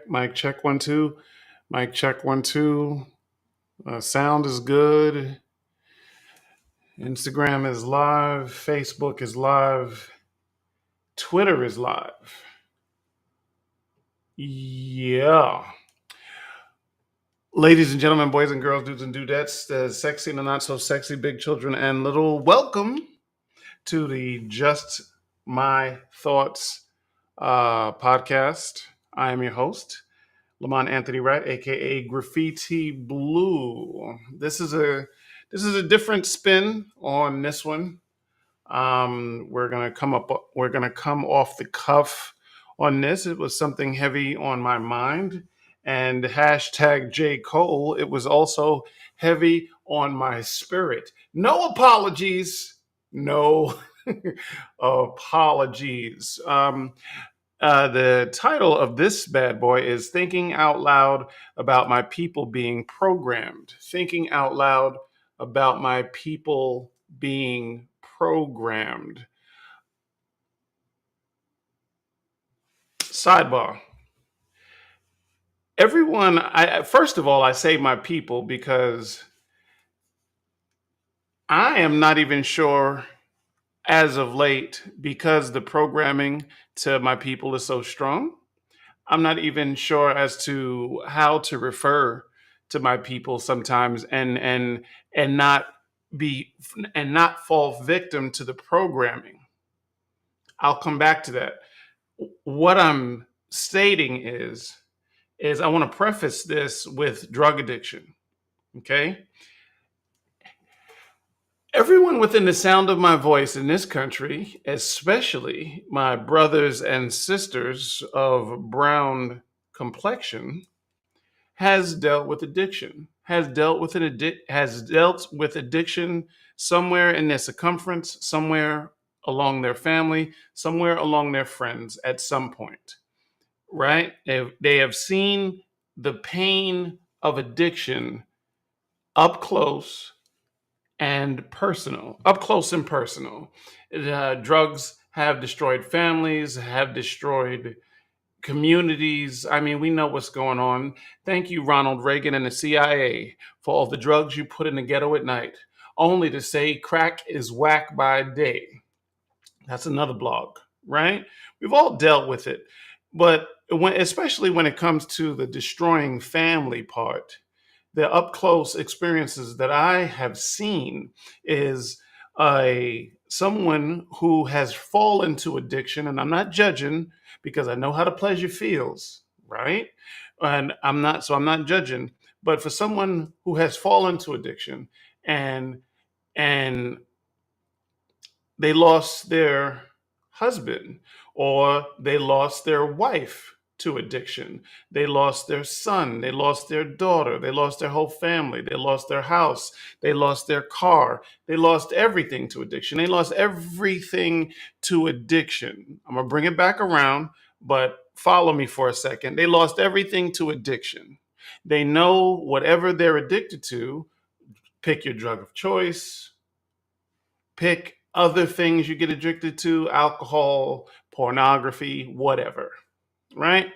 Mic check 1 2. Mic check 1 2. Sound is good. Instagram is live. Facebook is live. Twitter is live. Yeah. Ladies and gentlemen, boys and girls, dudes and dudettes, the sexy and the not so sexy, big children and little, welcome to the Just My Thoughts podcast. I am your host, Lamont Anthony Wright, aka Graffiti Blue. This is a different spin on this one. We're gonna come off the cuff on this. It was something heavy on my mind, and hashtag J Cole. It was also heavy on my spirit. No apologies. No apologies. The title of this bad boy is Thinking Out Loud About My People Being Programmed. Thinking Out Loud About My People Being Programmed. Sidebar. Everyone, first of all, I say my people because I am not even sure as of late, because the programming to my people is so strong. I'm not even sure as to how to refer to my people sometimes, and not be and not fall victim to the programming. I'll come back to that. What I'm stating is I want to preface this with drug addiction. Okay? Everyone within the sound of my voice in this country, especially my brothers and sisters of brown complexion, has dealt with addiction, has dealt with addiction somewhere in their circumference, somewhere along their family, somewhere along their friends at some point, right? They have seen the pain of addiction up close up close and personal. Drugs have destroyed families, have destroyed communities. I mean, we know what's going on. Thank you, Ronald Reagan and the CIA, for all the drugs you put in the ghetto at night, only to say crack is whack by day. That's another blog, right? We've all dealt with it. But especially when it comes to the destroying family part, the up close experiences that I have seen is a someone who has fallen to addiction, and I'm not judging because I know how the pleasure feels, right? And I'm not judging, but for someone who has fallen to addiction and and they lost their husband or they lost their wife to addiction. They lost their son, they lost their daughter, they lost their whole family, they lost their house, they lost their car, they lost everything to addiction. They lost everything to addiction. I'm gonna bring it back around, but follow me for a second. They lost everything to addiction. They know whatever they're addicted to, pick your drug of choice, pick other things you get addicted to, alcohol, pornography, whatever, right?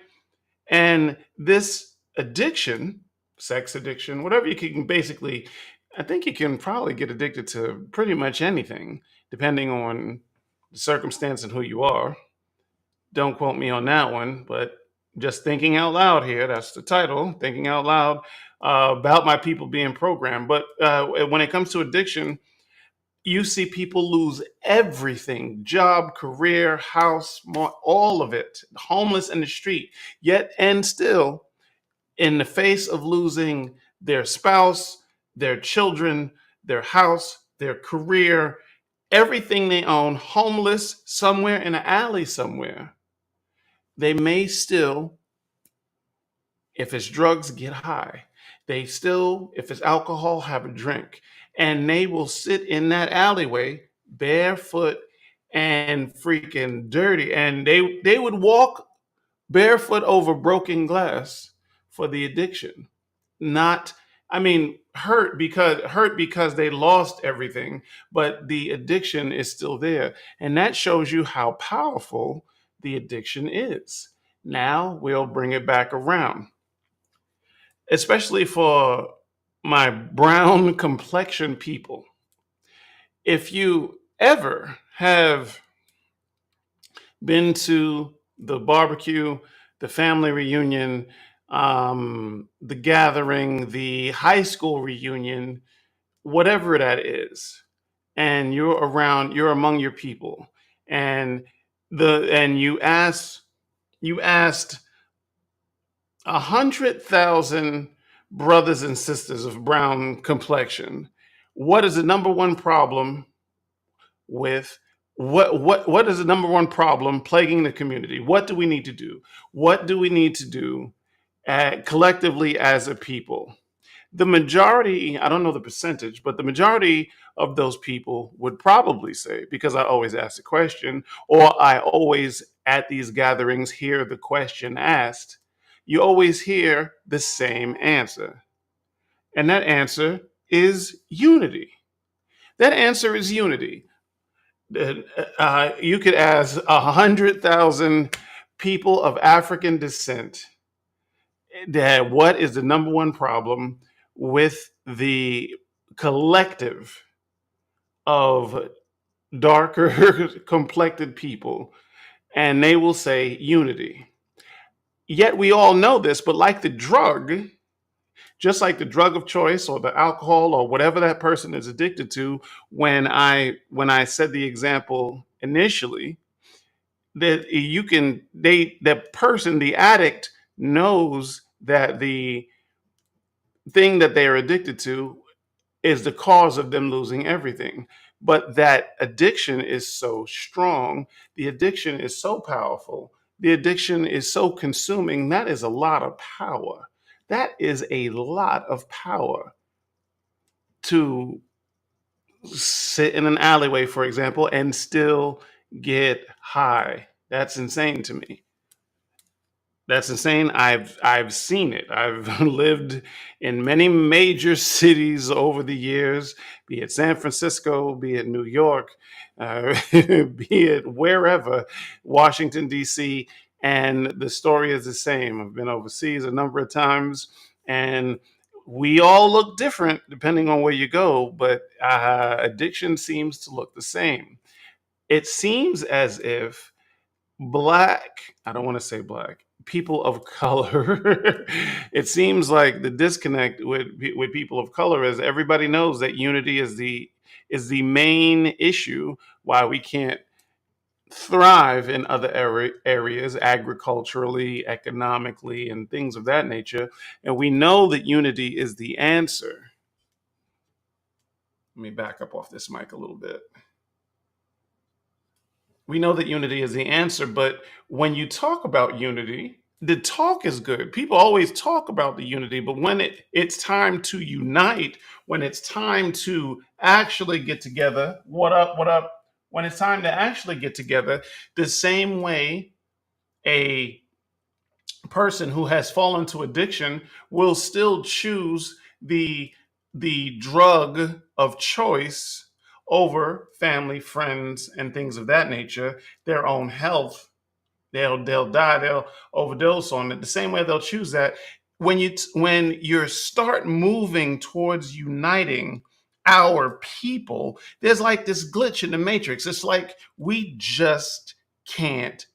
And this addiction, sex addiction, whatever, you can basically, I think you can probably get addicted to pretty much anything, depending on the circumstance and who you are. Don't quote me on that one, but just thinking out loud here, that's the title, thinking out loud about my people being programmed. But when it comes to addiction, you see people lose everything: job, career, house, all of it, homeless in the street, yet and still, in the face of losing their spouse, their children, their house, their career, everything they own, homeless somewhere in an alley somewhere, they may still, if it's drugs, get high. They still, if it's alcohol, have a drink. And they will sit in that alleyway barefoot and freaking dirty. And they would walk barefoot over broken glass for the addiction. Not, I mean, hurt because they lost everything, but the addiction is still there. And that shows you how powerful the addiction is. Now we'll bring it back around, especially for my brown complexion people. If you ever have been to the barbecue, the family reunion, the gathering, the high school reunion, whatever that is, and you're among your people, and you asked 100,000 brothers and sisters of brown complexion, what is the number one problem with what is the number one problem plaguing the community? What do we need to do? What do we need to do collectively as a people? The majority, I don't know the percentage, but the majority of those people would probably say, because I always ask the question, or I always at these gatherings hear the question asked, you always hear the same answer. And that answer is unity. That answer is unity. You could ask 100,000 people of African descent that what is the number one problem with the collective of darker complected people, and they will say unity. Yet we all know this, but like the drug, just like the drug of choice or the alcohol or whatever that person is addicted to, when I said the example initially, that you can they that person, the addict, knows that the thing that they are addicted to is the cause of them losing everything. But that addiction is so strong, the addiction is so powerful, the addiction is so consuming. That is a lot of power. That is a lot of power to sit in an alleyway, for example, and still get high. That's insane to me. That's insane. I've seen it. I've lived in many major cities over the years, be it San Francisco, be it New York, be it wherever, Washington D.C., and the story is the same. I've been overseas a number of times, and we all look different depending on where you go, but addiction seems to look the same. It seems as if black, I don't want to say black, people of color, it seems like the disconnect with people of color is everybody knows that unity is the main issue why we can't thrive in other areas agriculturally, economically, and things of that nature, and we know that unity is the answer. Let me back up off this mic a little bit. We know that unity is the answer, but when you talk about unity, the talk is good. People always talk about the unity, but when it's time to unite, when it's time to actually get together, what up, what up? When it's time to actually get together, the same way a person who has fallen to addiction will still choose the drug of choice over family, friends, and things of that nature, their own health. They'll die, they'll overdose on it. The same way they'll choose that. When you start moving towards uniting our people, there's like this glitch in the matrix. It's like we just can't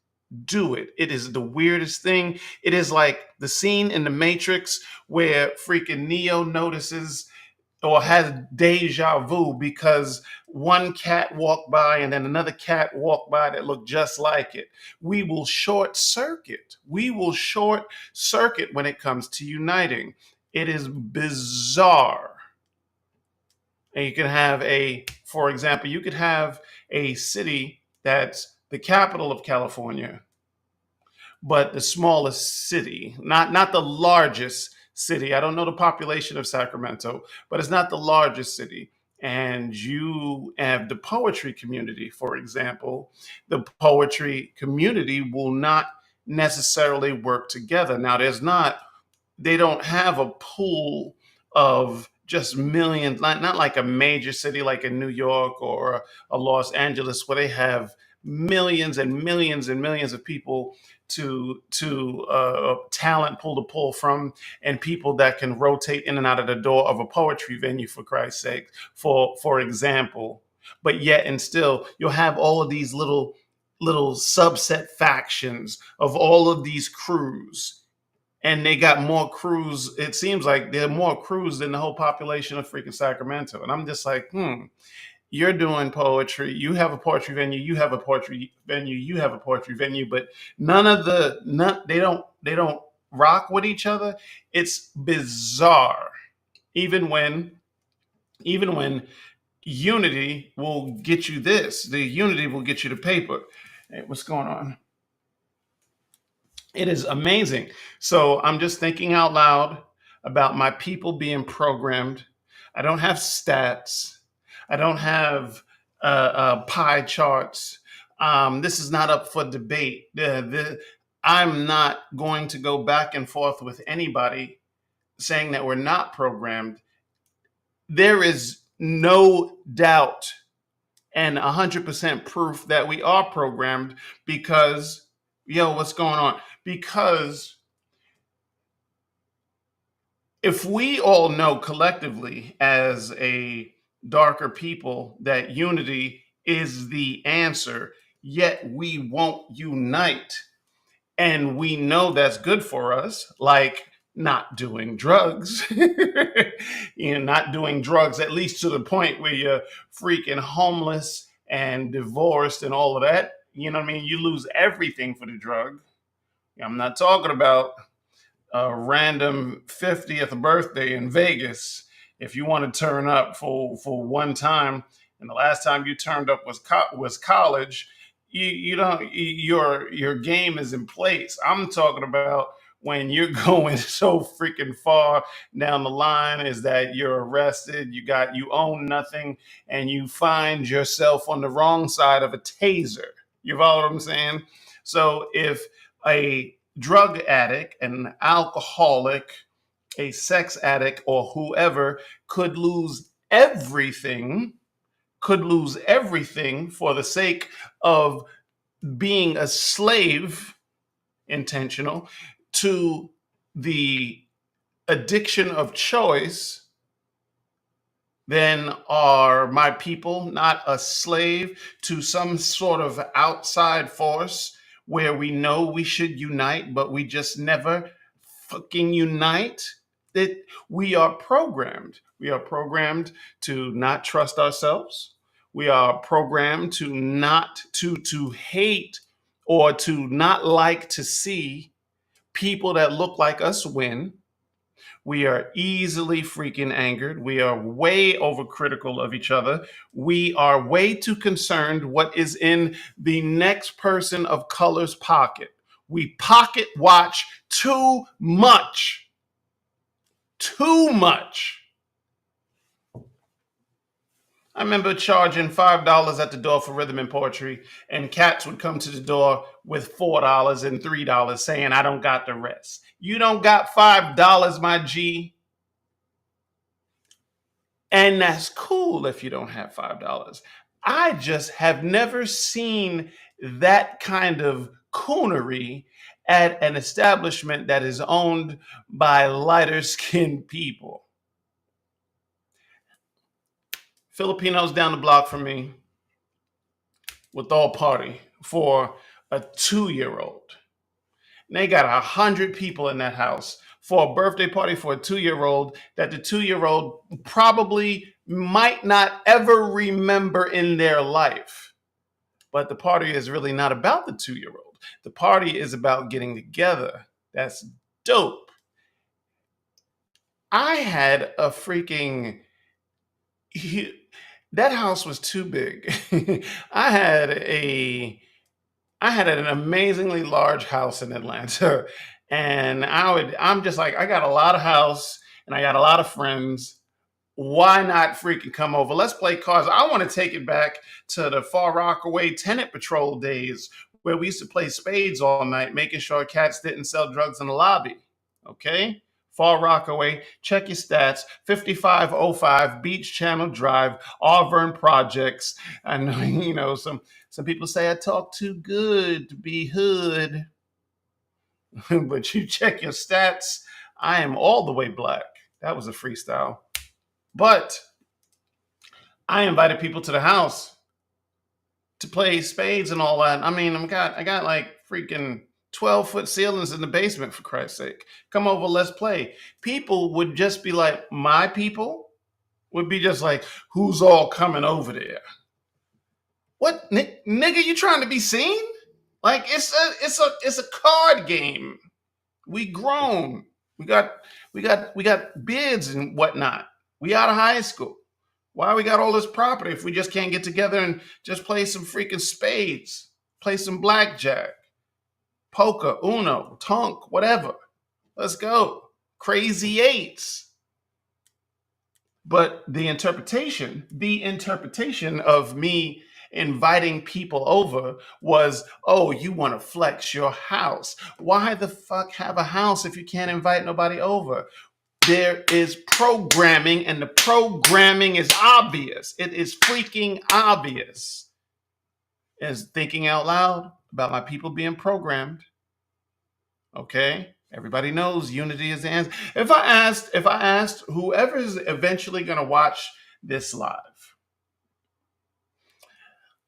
do it. It is the weirdest thing. It is like the scene in the Matrix where freaking Neo notices or has deja vu because one cat walked by and then another cat walked by that looked just like it. We will short circuit. We will short circuit when it comes to uniting. It is bizarre. And you can have for example, you could have a city that's the capital of California, but the smallest city, not the largest city. I don't know the population of Sacramento, but it's not the largest city. And you have the poetry community, for example. The poetry community will not necessarily work together. Now, they don't have a pool of just millions, not like a major city like in New York or a Los Angeles where they have millions and millions and millions of people to talent pool to pull from, and people that can rotate in and out of the door of a poetry venue, for Christ's sake, for example. But yet and still, you'll have all of these little subset factions of all of these crews, and they got more crews. It seems like there are more crews than the whole population of freaking Sacramento. And I'm just like, you're doing poetry. You have a poetry venue. You have a poetry venue. You have a poetry venue. But they don't rock with each other. It's bizarre. Even when even when unity will get you this, the unity will get you the paper. Hey, what's going on? It is amazing. So I'm just thinking out loud about my people being programmed. I don't have stats. I don't have pie charts. This is not up for debate. I'm not going to go back and forth with anybody saying that we're not programmed. There is no doubt and 100% proof that we are programmed because, what's going on? Because if we all know collectively as a darker people that unity is the answer, yet we won't unite, and we know that's good for us, like not doing drugs, not doing drugs, at least to the point where you're freaking homeless and divorced and all of that. You know what I mean? You lose everything for the drug. I'm not talking about a random 50th birthday in Vegas. If you want to turn up for one time, and the last time you turned up was college, you don't your game is in place. I'm talking about when you're going so freaking far down the line is that you're arrested, you own nothing, and you find yourself on the wrong side of a taser. You follow what I'm saying? So if a drug addict, an alcoholic, a sex addict, or whoever could lose everything for the sake of being a slave, intentional, to the addiction of choice, then are my people not a slave to some sort of outside force where we know we should unite, but we just never fucking unite? That we are programmed. We are programmed to not trust ourselves. We are programmed to not to hate or to not like to see people that look like us win. We are easily freaking angered. We are way overcritical of each other. We are way too concerned what is in the next person of color's pocket. We pocket watch too much. Too much. I remember charging $5 at the door for rhythm and poetry, and cats would come to the door with $4 and $3 saying, I don't got the rest. You don't got $5, my G. And that's cool if you don't have $5. I just have never seen that kind of coonery at an establishment that is owned by lighter skinned people. Filipinos down the block from me with all party for a 2-year-old. They got 100 people in that house for a birthday party for a 2-year-old that the 2-year-old probably might not ever remember in their life. But the party is really not about the 2-year-old. The party is about getting together. That's dope. I had a freaking that house was too big. I had a I had an amazingly large house in Atlanta, and I'm just like, I got a lot of house and I got a lot of friends. Why not freaking come over? Let's play cards. I want to take it back to the Far Rockaway Tenant Patrol days where we used to play spades all night, making sure cats didn't sell drugs in the lobby. Okay? Far Rockaway. Check your stats. 5505 Beach Channel Drive, Auburn Projects. I know, some people say I talk too good to be hood, but you check your stats. I am all the way black. That was a freestyle. But I invited people to the house to play spades and all that. I mean, I got like freaking 12-foot ceilings in the basement, for Christ's sake. Come over, let's play. People would just be like, my people would be just like, who's all coming over there? What, nigga, you trying to be seen? Like it's a card game. We grown. We got bids and whatnot. We out of high school. Why we got all this property if we just can't get together and just play some freaking spades, play some blackjack, poker, uno, tonk, whatever. Let's go. Crazy eights. But the interpretation of me inviting people over was, oh, you want to flex your house. Why the fuck have a house if you can't invite nobody over? There is programming, and the programming is obvious. It is freaking obvious. Is thinking out loud about my people being programmed. Okay? Everybody knows unity is the answer. If I asked whoever is eventually going to watch this live,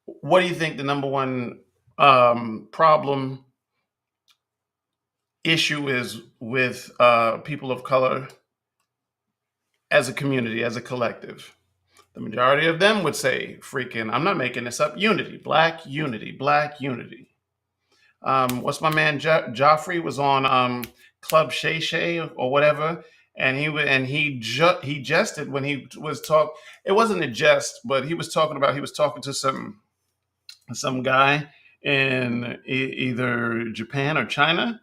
what do you think the number one problem issue is with people of color as a community, as a collective? The majority of them would say, freaking, I'm not making this up, unity, black unity, black unity. What's my man Joffrey was on Club Shay Shay or whatever, and he jested when he was talk. It wasn't a jest, but he was talking to some guy in either Japan or China,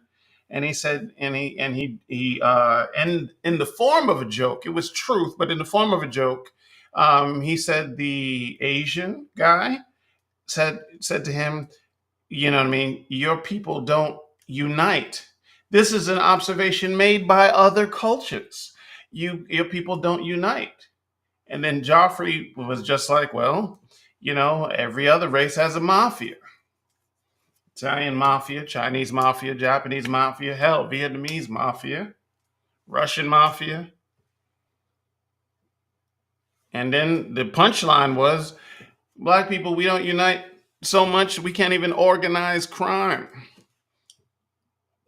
and he said, and in the form of a joke, it was truth, but in the form of a joke, he said the Asian guy said to him, you know what I mean? Your people don't unite. This is an observation made by other cultures. Your people don't unite. And then Joffrey was just like, well, every other race has a mafia. Italian mafia, Chinese mafia, Japanese mafia, hell, Vietnamese mafia, Russian mafia. And then the punchline was, black people, we don't unite so much we can't even organize crime.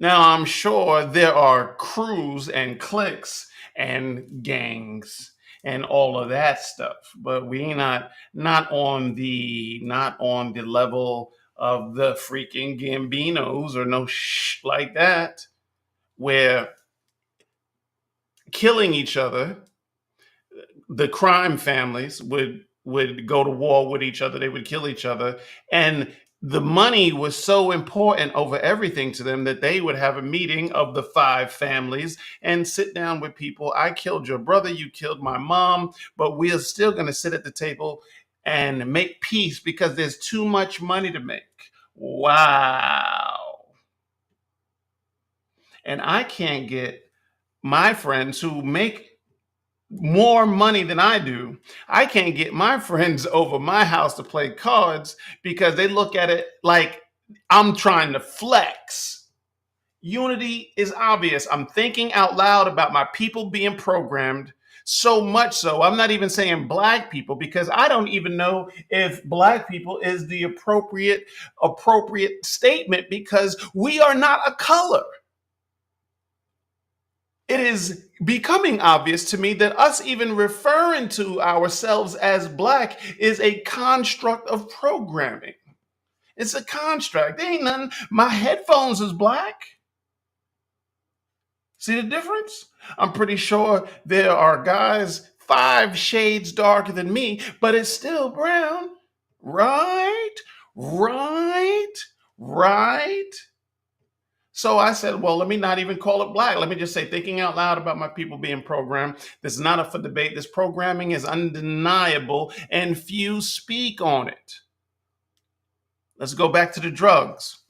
Now, I'm sure there are crews and cliques and gangs and all of that stuff, but we not on the level of the freaking Gambinos or no like that, where killing each other, the crime families would go to war with each other. They would kill each other, and the money was so important over everything to them that they would have a meeting of the five families and sit down with people. I killed your brother, you killed my mom, but we are still going to sit at the table and make peace because there's too much money to make. Wow. And I can't get my friends who make more money than I do. I can't get my friends over my house to play cards because they look at it like I'm trying to flex. Unity is obvious. I'm thinking out loud about my people being programmed, so much so I'm not even saying black people, because I don't even know if black people is the appropriate statement, because we are not a color. It is becoming obvious to me that us even referring to ourselves as black is a construct of programming. It's a construct. There ain't nothing. My headphones is black. See the difference? I'm pretty sure there are guys 5 shades darker than me, but it's still brown. Right? Right? Right? So I said, well, let me not even call it black. Let me just say, thinking out loud about my people being programmed. This is not up for debate. This programming is undeniable, and few speak on it. Let's go back to the drugs.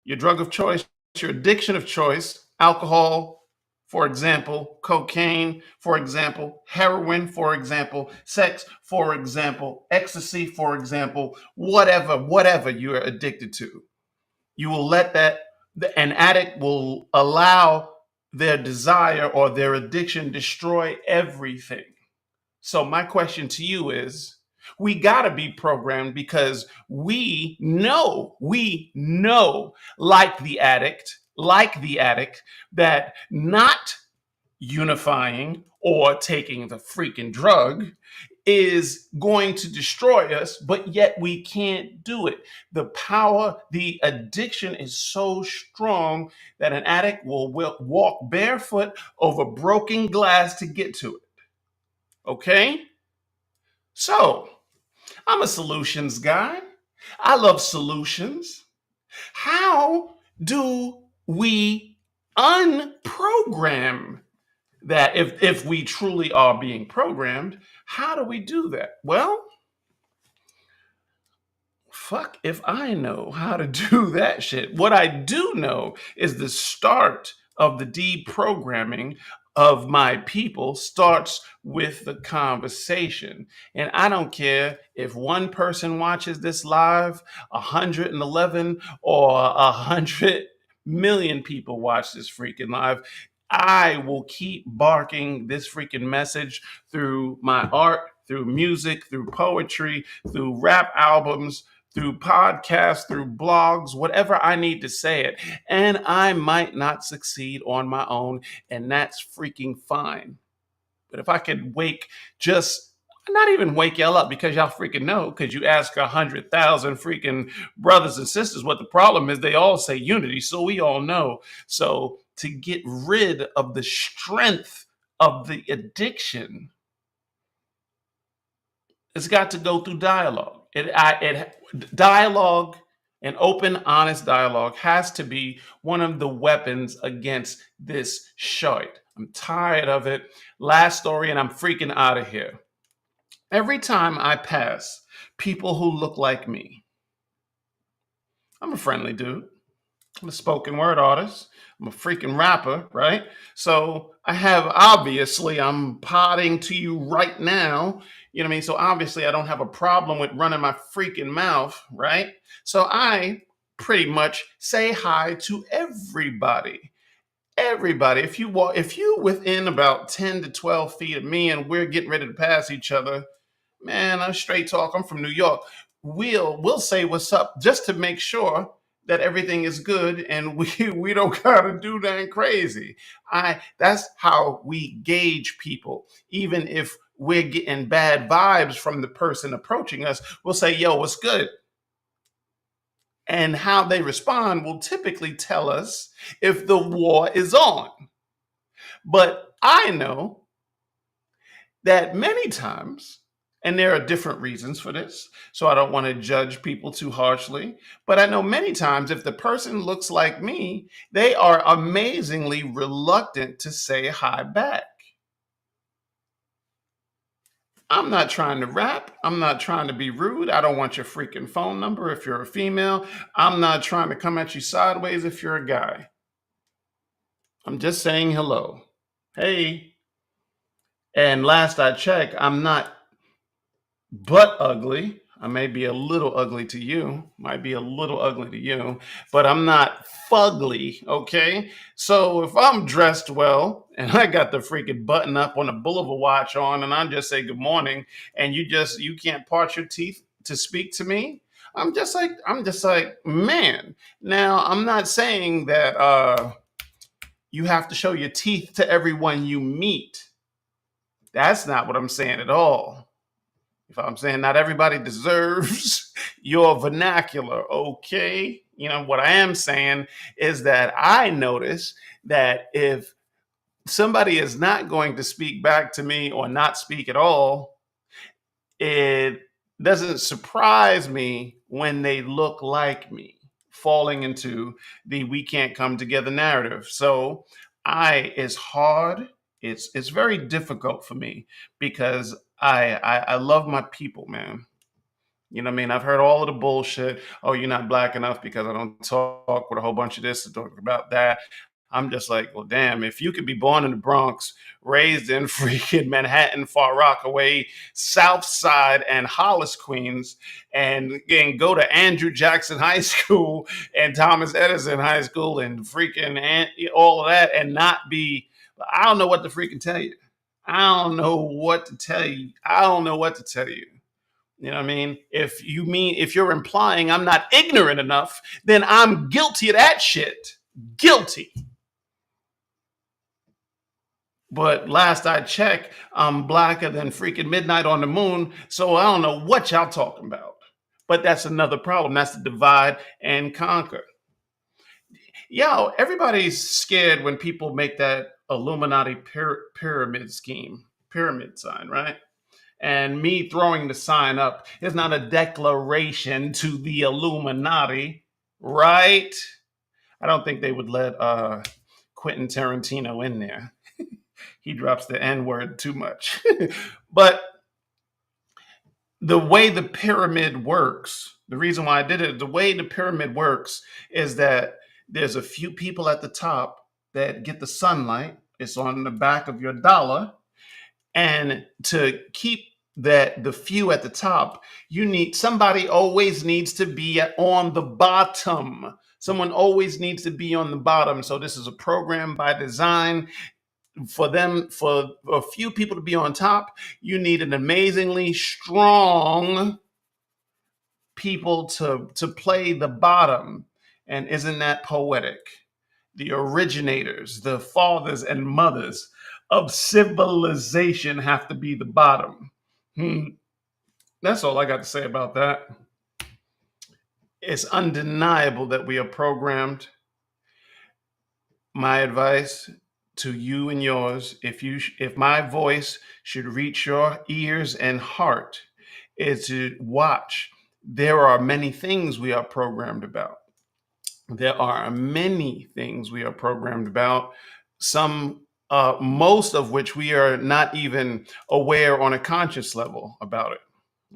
Your drug of choice, your addiction of choice, alcohol, For example, cocaine, for example, heroin, for example, sex, for example, ecstasy, for example, whatever you're addicted to. You will let an addict will allow their desire or their addiction destroy everything. So my question to you is, we got to be programmed because we know, like the addict, that not unifying or taking the freaking drug is going to destroy us, but yet we can't do it. The addiction is so strong that an addict will walk barefoot over broken glass to get to it. Okay? So, I'm a solutions guy. I love solutions. How do we unprogram that if we truly are being programmed? How do we do that? Well, fuck if I know how to do that shit. What I do know is the start of the deprogramming of my people starts with the conversation. And I don't care if one person watches this live, 111 or 100 million people watch this freaking live. I will keep barking this freaking message through my art, through music, through poetry, through rap albums, through podcasts, through blogs, whatever I need to say it. And I might not succeed on my own, and that's freaking fine. But if I could just not even wake y'all up because y'all freaking know, because you ask 100,000 freaking brothers and sisters what the problem is, they all say unity. So we all know. So to get rid of the strength of the addiction, it's got to go through dialogue. Dialogue, an open, honest dialogue, has to be one of the weapons against this shite. I'm tired of it. Last story, and I'm freaking out of here. Every time I pass people who look like me, I'm a friendly dude. I'm a spoken word artist. I'm a freaking rapper, right? So I'm potting to you right now. You know what I mean? So obviously I don't have a problem with running my freaking mouth, right? So I pretty much say hi to everybody. Everybody. If you within about 10 to 12 feet of me and we're getting ready to pass each other, man, I'm straight talk. I'm from New York. We'll say what's up just to make sure that everything is good and we don't gotta do that crazy. I That's how we gauge people. Even if we're getting bad vibes from the person approaching us, we'll say, yo, what's good? And how they respond will typically tell us if the war is on. But I know that many times, and there are different reasons for this, so I don't want to judge people too harshly, but I know many times if the person looks like me, they are amazingly reluctant to say hi back. I'm not trying to rap. I'm not trying to be rude. I don't want your freaking phone number if you're a female. I'm not trying to come at you sideways if you're a guy. I'm just saying hello. Hey. And last I checked, I'm not but ugly. I may be a little ugly to you, might be a little ugly to you, but I'm not fugly, okay? So if I'm dressed well and I got the freaking button up on the Boulevard watch on and I just say good morning and you can't part your teeth to speak to me, I'm just like, man. Now, I'm not saying that you have to show your teeth to everyone you meet. That's not what I'm saying at all. If I'm saying not everybody deserves your vernacular, okay? You know, what I am saying is that I notice that if somebody is not going to speak back to me or not speak at all, it doesn't surprise me when they look like me, falling into the we can't come together narrative. So it's hard. It's very difficult for me because I love my people, man. You know what I mean? I've heard all of the bullshit. Oh, you're not black enough because I don't talk with a whole bunch of this, talk about that. I'm just like, well, damn, if you could be born in the Bronx, raised in freaking Manhattan, Far Rockaway, South Side, and Hollis, Queens, and go to Andrew Jackson High School and Thomas Edison High School and freaking all of that and not be, I don't know what to freaking tell you. I don't know what to tell you. I don't know what to tell you. You know what I mean? If you're implying I'm not ignorant enough, then I'm guilty of that shit. Guilty. But last I checked, I'm blacker than freaking midnight on the moon. So I don't know what y'all talking about. But that's another problem. That's the divide and conquer. Yo, everybody's scared when people make that Illuminati pyramid scheme, pyramid sign, right? And me throwing the sign up is not a declaration to the Illuminati, right? I don't think they would let Quentin Tarantino in there. He drops the N word too much. But the way the pyramid works, the reason why I did it, the way the pyramid works is that there's a few people at the top that get the sunlight. It's on the back of your dollar. And to keep that the few at the top, you need somebody always needs to be on the bottom. Someone always needs to be on the bottom. So this is a program by design for a few people to be on top. You need an amazingly strong people to play the bottom. And isn't that poetic? The originators, the fathers and mothers of civilization have to be the bottom. That's all I got to say about that. It's undeniable that we are programmed. My advice to you and yours, if my voice should reach your ears and heart, is to watch. There are many things we are programmed about. There are many things we are programmed about. Most of which we are not even aware on a conscious level about it.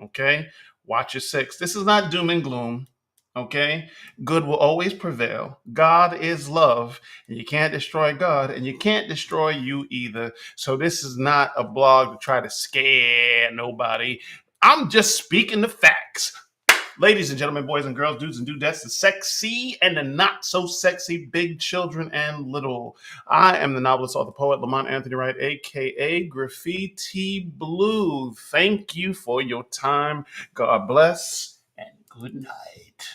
Okay, watch your six. This is not doom and gloom. Okay, good will always prevail. God is love, and you can't destroy God, and you can't destroy you either. So this is not a blog to try to scare nobody. I'm just speaking the facts. Ladies and gentlemen, boys and girls, dudes and dudettes, the sexy and the not so sexy, big children and little. I am the novelist, author, poet, Lamont Anthony Wright, aka Graffiti Bleu. Thank you for your time. God bless and good night.